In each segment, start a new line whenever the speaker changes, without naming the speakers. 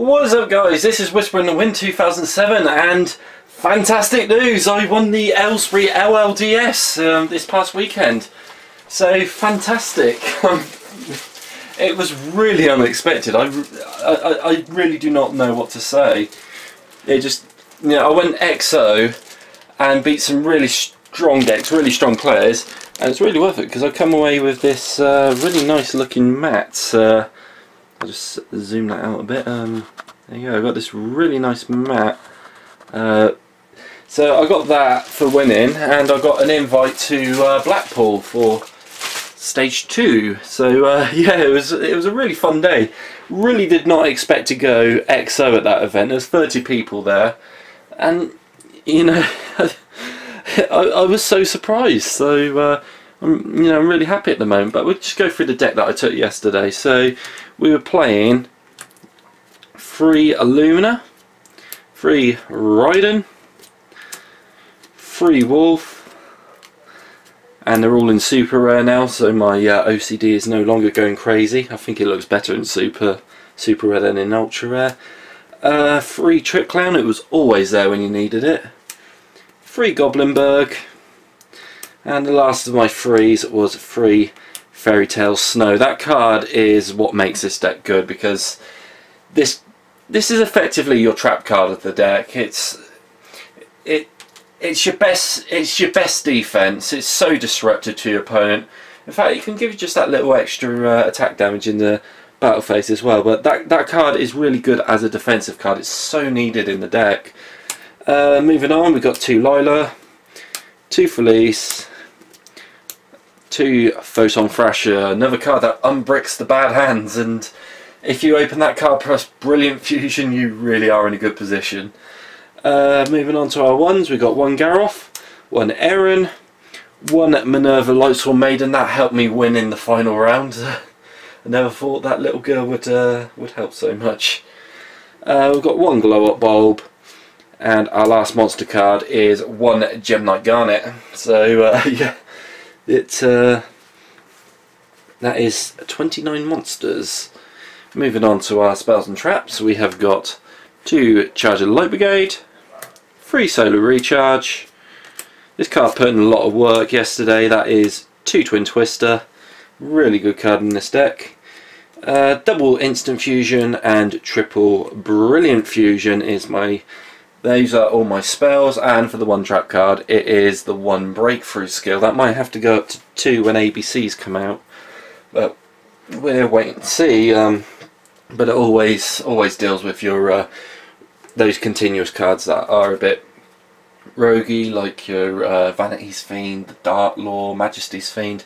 What is up, guys? This is Whisper in the Wind 2007 and fantastic news! I won the Aylesbury LLDS this past weekend. So fantastic. It was really unexpected. I really do not know what to say. It just, you know, I went XO and beat some really strong decks, really strong players, and it's really worth it because I come away with this really nice looking mat. I'll just zoom that out a bit. There you go, I've got this really nice mat. So I got that for winning, and I got an invite to Blackpool for stage 2. So yeah, it was a really fun day. Really did not expect to go XO at that event. There's 30 people there, and you know, I was so surprised. So I'm really happy at the moment. But we'll just go through the deck that I took yesterday. So we were playing 3 Illumina, 3 Raiden, 3 Wolf, and they're all in super rare now, so my OCD is no longer going crazy. I think it looks better in super rare than in ultra rare. 3 Trick Clown, it was always there when you needed it. 3 Goblinberg, and the last of my 3s was 3 Fairy Tale Snow. That card is what makes this deck good, because this is effectively your trap card of the deck. It's your best defense. It's so disruptive to your opponent. In fact, it can give you just that little extra attack damage in the battle phase as well. But that card is really good as a defensive card. It's so needed in the deck. Moving on, we've got 2 Lila, 2 Felice, 2 Photon Thrasher, another card that unbricks the bad hands, and if you open that card plus Brilliant Fusion, you really are in a good position. Moving on to our ones, we got 1 Garroth, 1 Aaron, 1 Minerva Lightsworn Maiden. That helped me win in the final round. I never thought that little girl would help so much. We've got 1 Glow Up Bulb, and our last monster card is 1 Gemnite Garnet. So yeah, that is 29 monsters. Moving on to our spells and traps, we have got 2 Charge of the Light Brigade, 3 Solar Recharge. This card put in a lot of work yesterday. That is 2 Twin Twister, really good card in this deck. Double Instant Fusion and triple Brilliant Fusion is those are all my spells, and for the 1 trap card it is the 1 Breakthrough skill. That might have to go up to 2 when ABCs come out, but we'll wait and see. But it always deals with your those continuous cards that are a bit roguey, like your Vanity's Fiend, the Dark Law, Majesty's Fiend.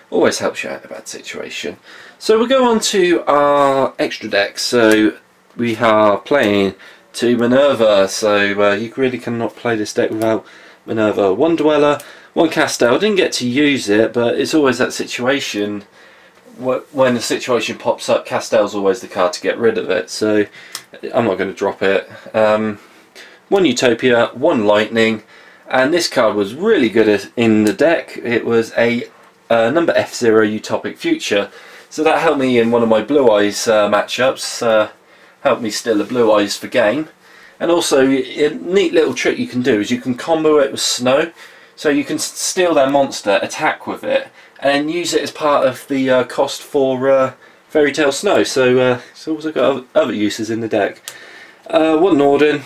Always helps you out in a bad situation. So we'll go on to our extra deck. So we are playing 2 Minerva, so you really cannot play this deck without Minerva. 1 Dweller, 1 Castell. I didn't get to use it, but it's always that situation. When the situation pops up, Castell's always the card to get rid of it, so I'm not going to drop it. 1 Utopia, 1 Lightning, and this card was really good in the deck. It was a number F0 Utopic Future, so that helped me in one of my Blue Eyes matchups, helped me steal a Blue Eyes for game. And also, a neat little trick you can do is you can combo it with Snow, so you can steal their monster, attack with it, and use it as part of the cost for Fairy Tale Snow. So it's also got other uses in the deck. 1 Norden,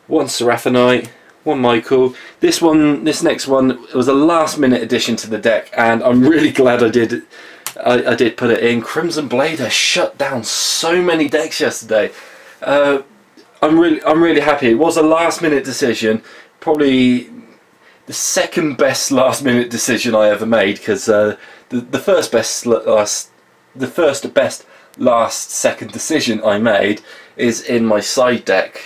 1 Seraphonite, 1 Michael. This next one was a last minute addition to the deck, and I'm really glad I did put it in. Crimson Blader shut down so many decks yesterday. I'm really happy. It was a last minute decision, probably the second best last minute decision I ever made, because the first best last second decision I made is in my side deck,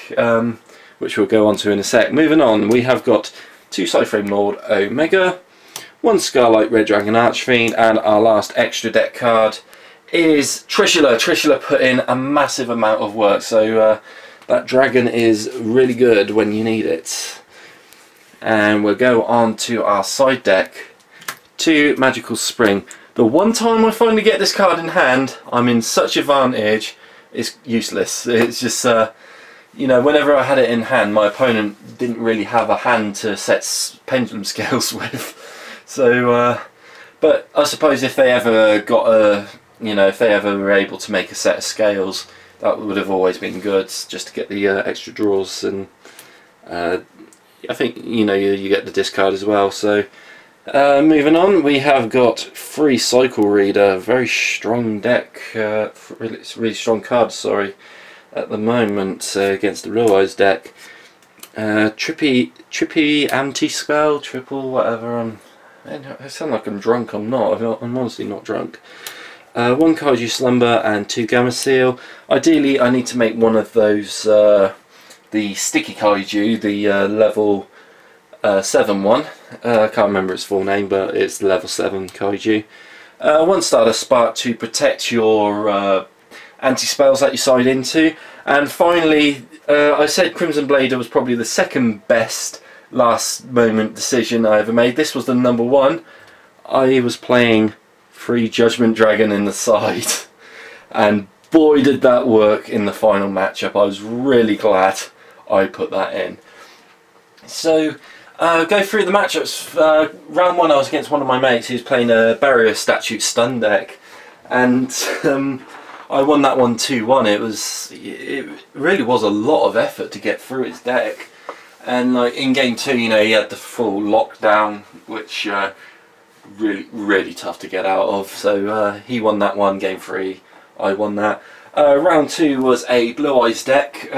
which we'll go on to in a sec. Moving on, we have got 2 Cyframe Lord Omega, 1 Scarlight Red Dragon Archfiend, and our last extra deck card is Trishula. Trishula put in a massive amount of work, so that dragon is really good when you need it. And we'll go on to our side deck. 2 Magical Spring. The one time I finally get this card in hand, I'm in such advantage. it's useless. It's just you know, whenever I had it in hand, my opponent didn't really have a hand to set pendulum scales with. So, but I suppose if they ever got a, you know, if they ever were able to make a set of scales, that would have always been good, just to get the extra draws. And I think, you know, you get the discard as well. So moving on, we have got free Cycle Reader, very strong deck, really strong card, sorry, at the moment against the Blue Eyes deck. Trippy anti-spell, triple, whatever. I sound like I'm drunk. I'm not. I'm honestly not drunk. 1 Kaiju Slumber and 2 Gamma Seal. Ideally, I need to make one of those, the Sticky Kaiju, the level 7 one. I can't remember its full name, but it's the level 7 Kaiju. 1 Starter Spark to protect your anti-spells that you side into. And finally, I said Crimson Blader was probably the second best last moment decision I ever made. This was the number 1. I was playing free Judgment Dragon in the side, and boy did that work in the final matchup. I was really glad I put that in. So go through the matchups. Round 1 I was against one of my mates. He was playing a Barrier Statute Stun deck, and I won that one 2-1. It really was a lot of effort to get through his deck. And like in game 2, you know, he had the full lockdown, which really tough to get out of. So he won that one. Game 3, I won that. Round 2 was a Blue Eyes deck.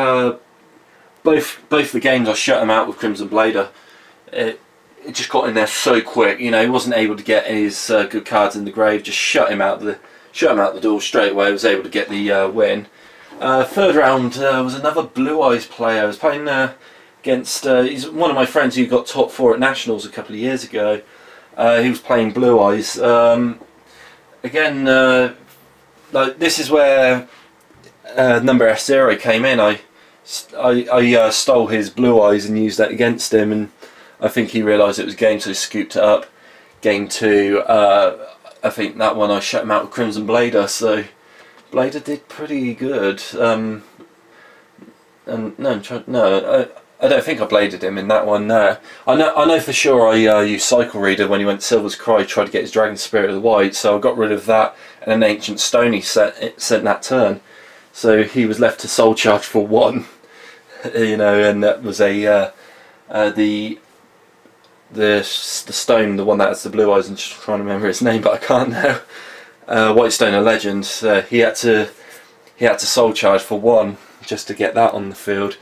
Both the games I shut him out with Crimson Blader. It just got in there so quick. You know, he wasn't able to get his good cards in the grave. Just shut him out the door straight away. I was able to get the win. Third round was another Blue Eyes player. I was playing against, he's one of my friends who got top 4 at Nationals a couple of years ago. He was playing Blue Eyes. Again, like this is where number F0 came in. I stole his Blue Eyes and used that against him, and I think he realised it was game, so he scooped it up. Game 2, I think that one I shut him out with Crimson Blader, so Blader did pretty good. And no, I don't think I bladed him in that one. No, I know for sure I used Cycle Reader when he went Silver's Cry, tried to get his Dragon Spirit of the White, so I got rid of that and an Ancient Stone he sent that turn. So he was left to Soul Charge for 1, you know, and that was a the stone, the one that has the blue eyes. I'm just trying to remember his name, but I can't now. White Stone of Legend. He had to Soul Charge for 1 just to get that on the field.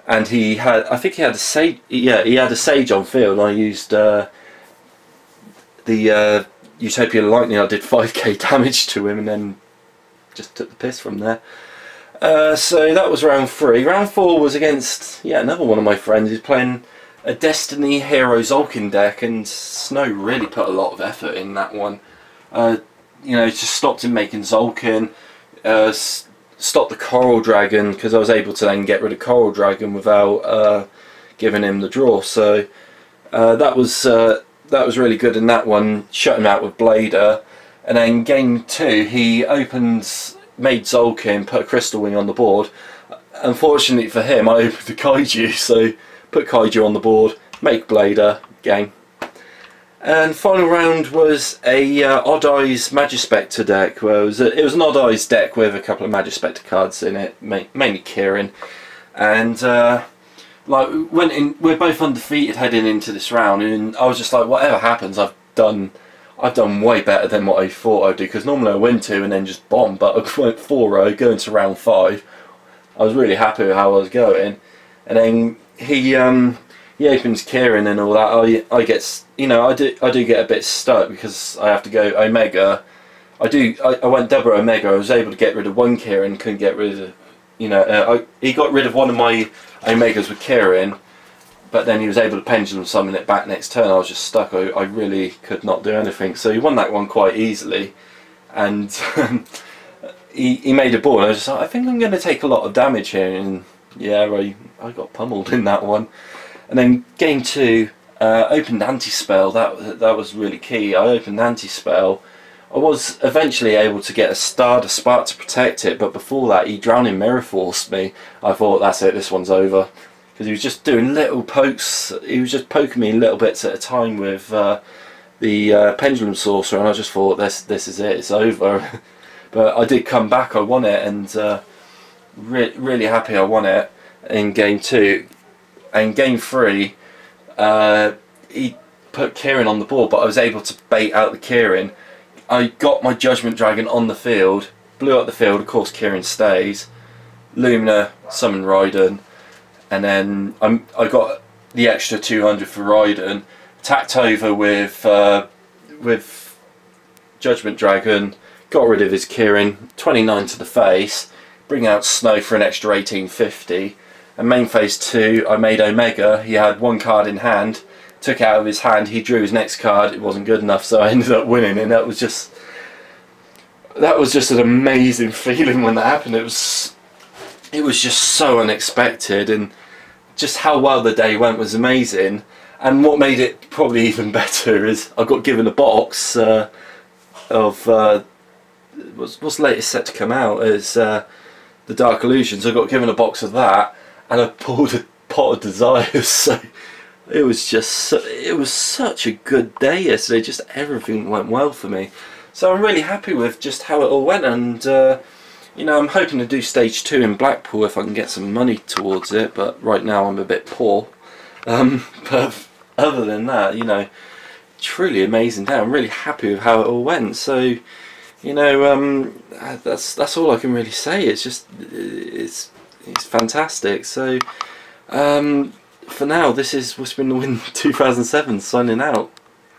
And he had, I think he had a Sage, yeah, he had a Sage on field. I used the Utopia Lightning. I did 5k damage to him and then just took the piss from there. So that was round 3. Round 4 was against, yeah, another one of my friends who's playing a Destiny Hero Zolkin deck, and Snow really put a lot of effort in that one. You know, just stopped him making Zolkin, stopped the Coral Dragon, because I was able to then get rid of Coral Dragon without giving him the draw. So that was really good in that one. Shut him out with Blader, and then game 2 he made Zolkin, put a Crystal Wing on the board. Unfortunately for him, I opened the Kaiju, so put Kaiju on the board, make Blader, game. And final round was a Odd Eyes Magispector deck, where it was an Odd Eyes deck with a couple of Magispector cards in it, mainly Kieran. And like we're both undefeated heading into this round, and I was just like, whatever happens, I've done way better than what I thought I'd do, because normally I win 2 and then just bomb, but I went 4-0 going to round 5. I was really happy with how I was going, and then he opens Kieran and all that. I get, you know, I do get a bit stuck because I have to go Omega. I went double Omega. I was able to get rid of 1 Kieran, couldn't get rid of, you know, he got rid of one of my Omegas with Kieran, but then he was able to pendulum summon it back next turn. I was just stuck. I really could not do anything. So he won that one quite easily, and he made a ball. And I was just like, I think I'm going to take a lot of damage here, and yeah, I got pummeled in that one. And then game 2, opened Anti-Spell. That was really key. I opened Anti-Spell. I was eventually able to get a spark to protect it, but before that he drowning mirror forced me. I thought, that's it, this one's over, because he was just doing little pokes. He was just poking me little bits at a time with the pendulum saucer, and I just thought, this is it, it's over. But I did come back, I won it, and really happy I won it in game 2. And game 3 he put Kieran on the board, but I was able to bait out the Kieran. I got my Judgment Dragon on the field, blew up the field, of course Kieran stays, Lumina, summon Raiden, and then I got the extra 200 for Raiden, attacked over with Judgment Dragon, got rid of his Kieran, 29 to the face, bring out Snow for an extra 1850, and main phase 2 I made Omega. He had one card in hand, took it out of his hand, he drew his next card, it wasn't good enough, so I ended up winning, and that was just an amazing feeling when that happened. It was just so unexpected, and just how well the day went was amazing. And what made it probably even better is I got given a box of what's latest set to come out is the Dark Illusions. I got given a box of that, and I pulled a Pot of Desires. So it was such a good day yesterday. Just everything went well for me. So I'm really happy with just how it all went, and you know, I'm hoping to do stage 2 in Blackpool if I can get some money towards it. But right now I'm a bit poor. But other than that, you know, truly amazing day. I'm really happy with how it all went. So, you know, that's all I can really say. It's just it's fantastic. So for now, this is What's Been the Win 2007 signing out.